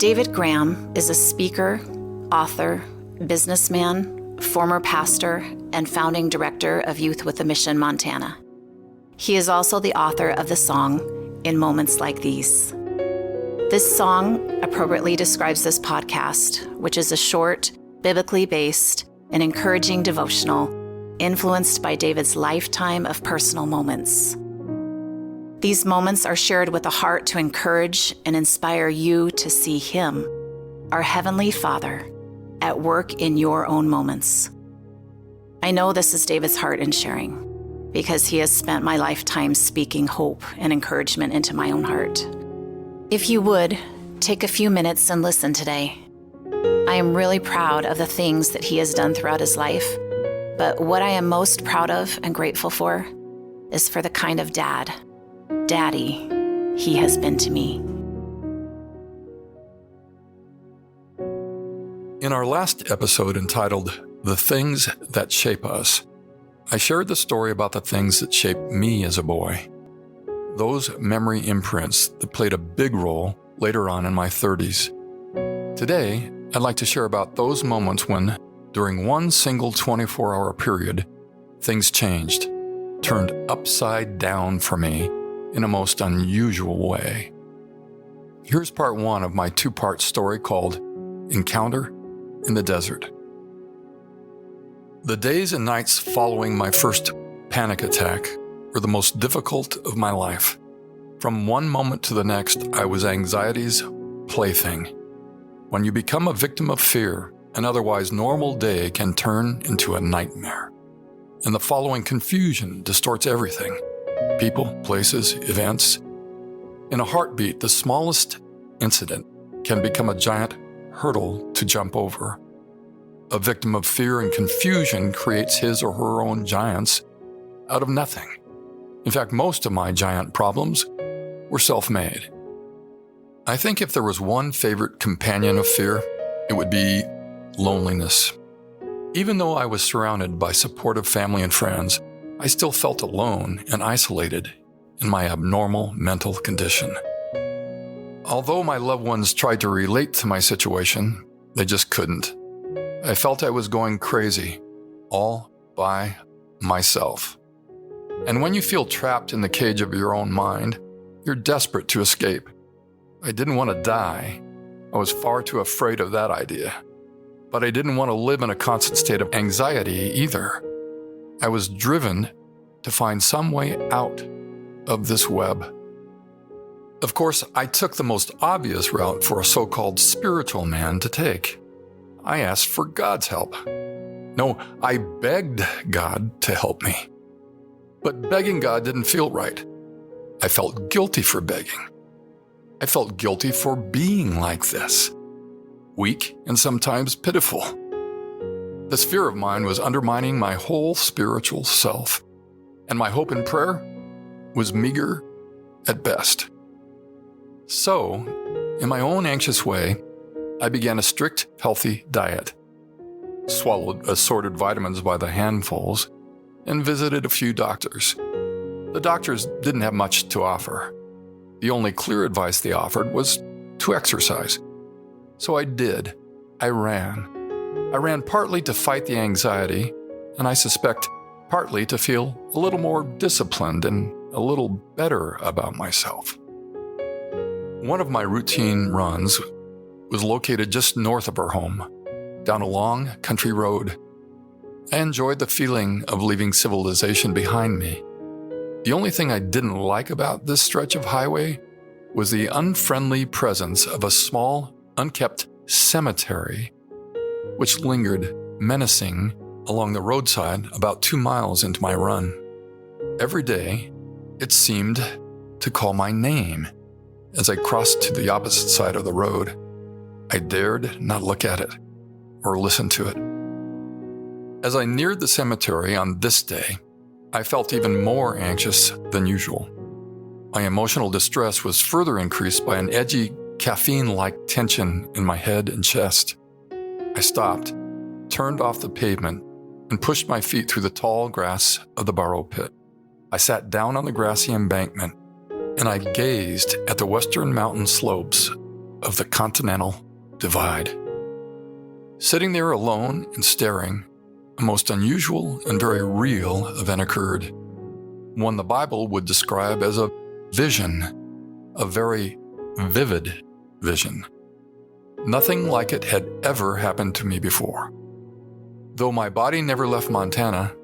David Graham is a speaker, author, businessman, former pastor, and founding director of Youth with a Mission Montana. He is also the author of the song, In Moments Like These. This song appropriately describes this podcast, which is a short, biblically based, and encouraging devotional influenced by David's lifetime of personal moments. These moments are shared with a heart to encourage and inspire you to see Him, our Heavenly Father, at work in your own moments. I know this is David's heart in sharing, because he has spent my lifetime speaking hope and encouragement into my own heart. If you would, take a few minutes and listen today. I am really proud of the things that he has done throughout his life, but what I am most proud of and grateful for is for the kind of daddy he has been to me. In our last episode entitled The Things That Shape Us, I shared the story about the things that shaped me as a boy. Those memory imprints that played a big role later on in my 30s. Today, I'd like to share about those moments when, during one single 24-hour period, things changed, turned upside down for me in a most unusual way. Here's part one of my two-part story called Encounter in the Desert. The days and nights following my first panic attack were the most difficult of my life. From one moment to the next, I was anxiety's plaything. When you become a victim of fear, an otherwise normal day can turn into a nightmare. And the following confusion distorts everything: people, places, events. In a heartbeat, the smallest incident can become a giant hurdle to jump over. A victim of fear and confusion creates his or her own giants out of nothing. In fact, most of my giant problems were self-made. I think if there was one favorite companion of fear, it would be loneliness. Even though I was surrounded by supportive family and friends, I still felt alone and isolated in my abnormal mental condition. Although my loved ones tried to relate to my situation, they just couldn't. I felt I was going crazy, all by myself. And when you feel trapped in the cage of your own mind, you're desperate to escape. I didn't want to die. I was far too afraid of that idea. But I didn't want to live in a constant state of anxiety either. I was driven to find some way out of this web. Of course, I took the most obvious route for a so-called spiritual man to take. I asked for God's help. No, I begged God to help me. But begging God didn't feel right. I felt guilty for begging. I felt guilty for being like this, weak and sometimes pitiful. This fear of mine was undermining my whole spiritual self, and my hope in prayer was meager at best. So, in my own anxious way, I began a strict, healthy diet, swallowed assorted vitamins by the handfuls, and visited a few doctors. The doctors didn't have much to offer. The only clear advice they offered was to exercise. So I did. I ran. I ran partly to fight the anxiety, and I suspect partly to feel a little more disciplined and a little better about myself. One of my routine runs was located just north of our home, down a long country road. I enjoyed the feeling of leaving civilization behind me. The only thing I didn't like about this stretch of highway was the unfriendly presence of a small, unkept cemetery, which lingered menacing along the roadside about 2 miles into my run. Every day, it seemed to call my name as I crossed to the opposite side of the road. I dared not look at it or listen to it. As I neared the cemetery on this day, I felt even more anxious than usual. My emotional distress was further increased by an edgy, caffeine-like tension in my head and chest. I stopped, turned off the pavement, and pushed my feet through the tall grass of the borrow pit. I sat down on the grassy embankment, and I gazed at the western mountain slopes of the Continental Divide. Sitting there alone and staring, a most unusual and very real event occurred. One the Bible would describe as a vision, a very vivid vision. Nothing like it had ever happened to me before. Though my body never left Montana,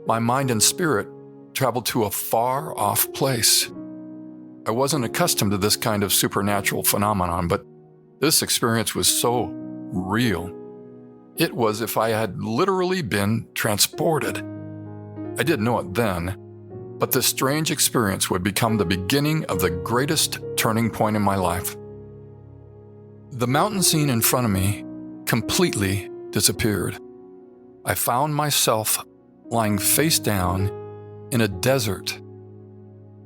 my mind and spirit traveled to a far-off place. I wasn't accustomed to this kind of supernatural phenomenon, but this experience was so real. It was as if I had literally been transported. I didn't know it then, but this strange experience would become the beginning of the greatest turning point in my life. The mountain scene in front of me completely disappeared. I found myself lying face down in a desert,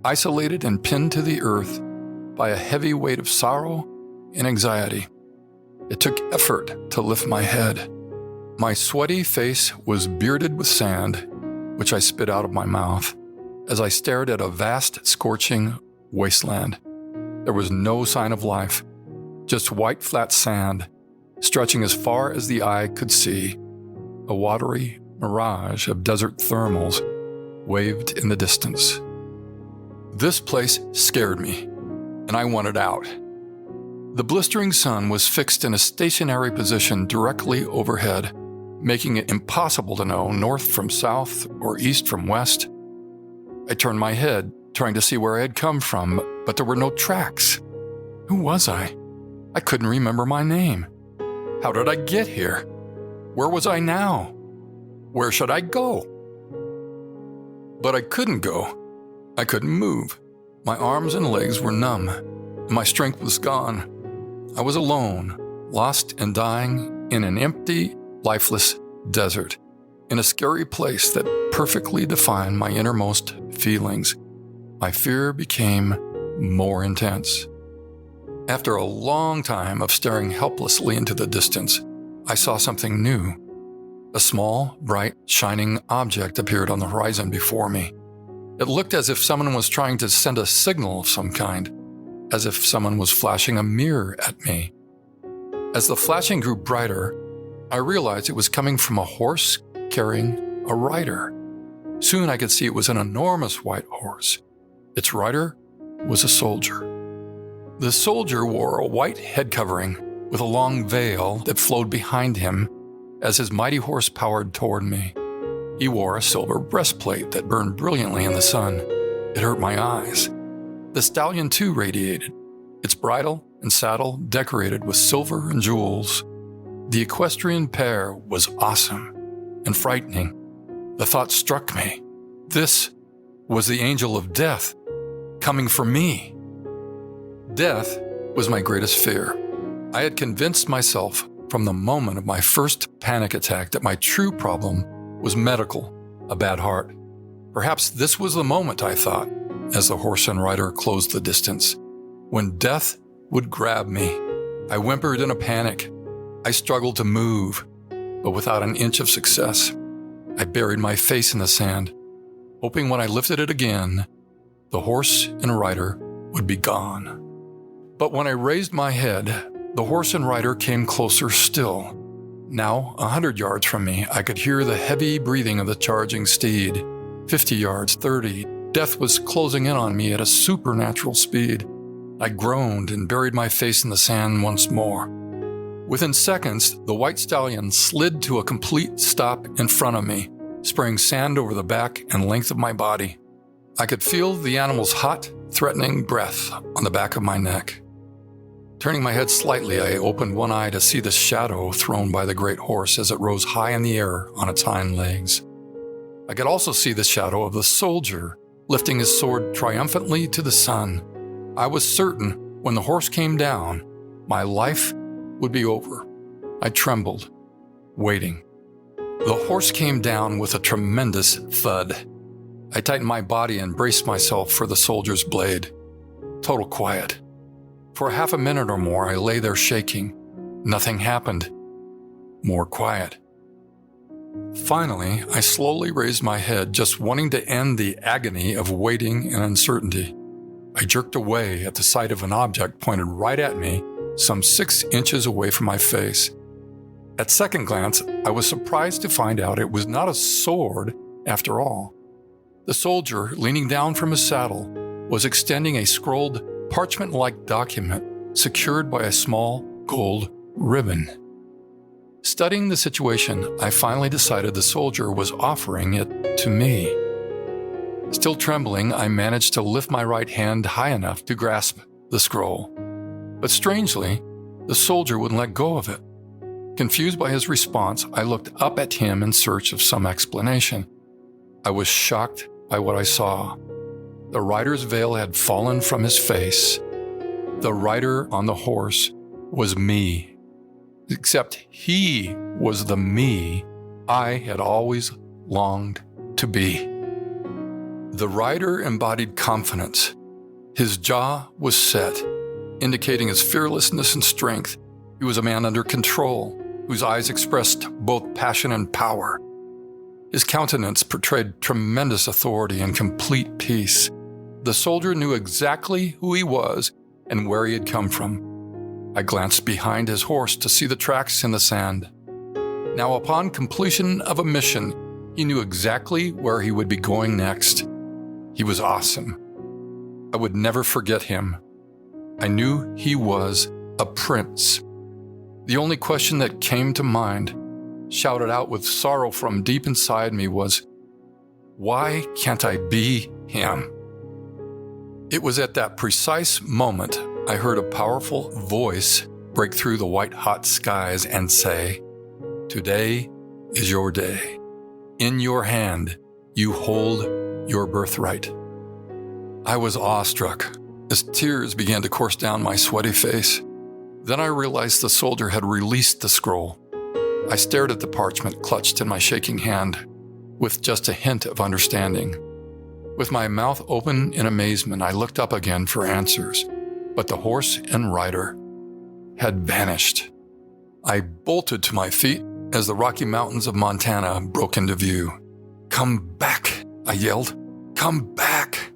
isolated and pinned to the earth by a heavy weight of sorrow and anxiety. It took effort to lift my head. My sweaty face was bearded with sand, which I spit out of my mouth, as I stared at a vast, scorching wasteland. There was no sign of life, just white, flat sand, stretching as far as the eye could see. A watery mirage of desert thermals waved in the distance. This place scared me, and I wanted out. The blistering sun was fixed in a stationary position directly overhead, making it impossible to know north from south or east from west. I turned my head, trying to see where I had come from, but there were no tracks. Who was I? I couldn't remember my name. How did I get here? Where was I now? Where should I go? But I couldn't go. I couldn't move. My arms and legs were numb, and my strength was gone. I was alone, lost and dying in an empty, lifeless desert, in a scary place that perfectly defined my innermost feelings. My fear became more intense. After a long time of staring helplessly into the distance, I saw something new. A small, bright, shining object appeared on the horizon before me. It looked as if someone was trying to send a signal of some kind, as if someone was flashing a mirror at me. As the flashing grew brighter, I realized it was coming from a horse carrying a rider. Soon I could see it was an enormous white horse. Its rider was a soldier. The soldier wore a white head covering with a long veil that flowed behind him as his mighty horse powered toward me. He wore a silver breastplate that burned brilliantly in the sun. It hurt my eyes. The stallion too radiated, its bridle and saddle decorated with silver and jewels. The equestrian pair was awesome and frightening. The thought struck me. This was the angel of death coming for me. Death was my greatest fear. I had convinced myself from the moment of my first panic attack that my true problem was medical, a bad heart. Perhaps this was the moment, I thought, as the horse and rider closed the distance, when death would grab me. I whimpered in a panic. I struggled to move, but without an inch of success. I buried my face in the sand, hoping when I lifted it again, the horse and rider would be gone. But when I raised my head, the horse and rider came closer still. Now, 100 yards from me, I could hear the heavy breathing of the charging steed. 50 yards, 30. Death was closing in on me at a supernatural speed. I groaned and buried my face in the sand once more. Within seconds, the white stallion slid to a complete stop in front of me, spraying sand over the back and length of my body. I could feel the animal's hot, threatening breath on the back of my neck. Turning my head slightly, I opened one eye to see the shadow thrown by the great horse as it rose high in the air on its hind legs. I could also see the shadow of the soldier lifting his sword triumphantly to the sun. I was certain when the horse came down, my life would be over. I trembled, waiting. The horse came down with a tremendous thud. I tightened my body and braced myself for the soldier's blade. Total quiet. For half a minute or more, I lay there shaking. Nothing happened. More quiet. Finally, I slowly raised my head, just wanting to end the agony of waiting and uncertainty. I jerked away at the sight of an object pointed right at me some 6 inches away from my face. At second glance, I was surprised to find out it was not a sword after all. The soldier, leaning down from his saddle, was extending a scrolled, parchment-like document secured by a small gold ribbon. Studying the situation, I finally decided the soldier was offering it to me. Still trembling, I managed to lift my right hand high enough to grasp the scroll. But strangely, the soldier wouldn't let go of it. Confused by his response, I looked up at him in search of some explanation. I was shocked by what I saw. The rider's veil had fallen from his face. The rider on the horse was me. Except he was the me I had always longed to be. The rider embodied confidence. His jaw was set, indicating his fearlessness and strength. He was a man under control, whose eyes expressed both passion and power. His countenance portrayed tremendous authority and complete peace. The soldier knew exactly who he was and where he had come from. I glanced behind his horse to see the tracks in the sand. Now, upon completion of a mission, he knew exactly where he would be going next. He was awesome. I would never forget him. I knew he was a prince. The only question that came to mind, shouted out with sorrow from deep inside me, was, why can't I be him? It was at that precise moment I heard a powerful voice break through the white-hot skies and say, "Today is your day. In your hand, you hold your birthright." I was awestruck as tears began to course down my sweaty face. Then I realized the soldier had released the scroll. I stared at the parchment clutched in my shaking hand with just a hint of understanding. With my mouth open in amazement, I looked up again for answers, but the horse and rider had vanished. I bolted to my feet as the Rocky Mountains of Montana broke into view. "Come back," I yelled. "Come back."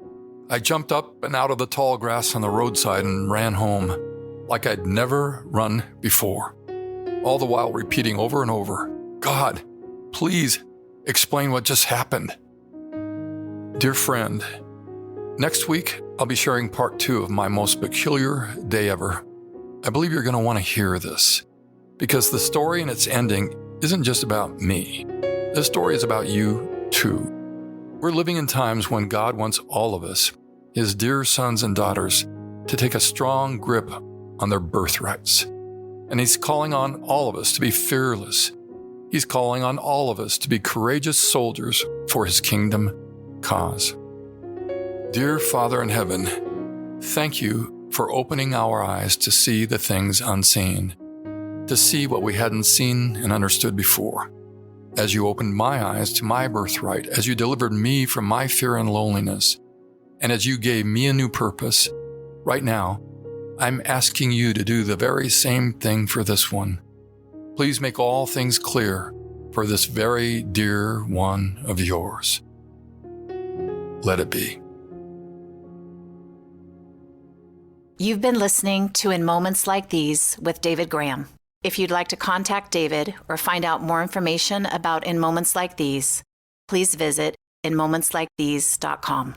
I jumped up and out of the tall grass on the roadside and ran home, like I'd never run before, all the while repeating over and over, "God, please explain what just happened." Dear friend, next week I'll be sharing part 2 of my most peculiar day ever. I believe you're going to want to hear this, because the story and its ending isn't just about me. This story is about you too. We're living in times when God wants all of us, His dear sons and daughters, to take a strong grip on their birthrights. And He's calling on all of us to be fearless. He's calling on all of us to be courageous soldiers for His kingdom cause. Dear Father in heaven, thank you for opening our eyes to see the things unseen, to see what we hadn't seen and understood before. As you opened my eyes to my birthright, as you delivered me from my fear and loneliness, and as you gave me a new purpose, right now, I'm asking you to do the very same thing for this one. Please make all things clear for this very dear one of yours. Let it be. You've been listening to In Moments Like These with David Graham. If you'd like to contact David or find out more information about In Moments Like These, please visit inmomentslikethese.com.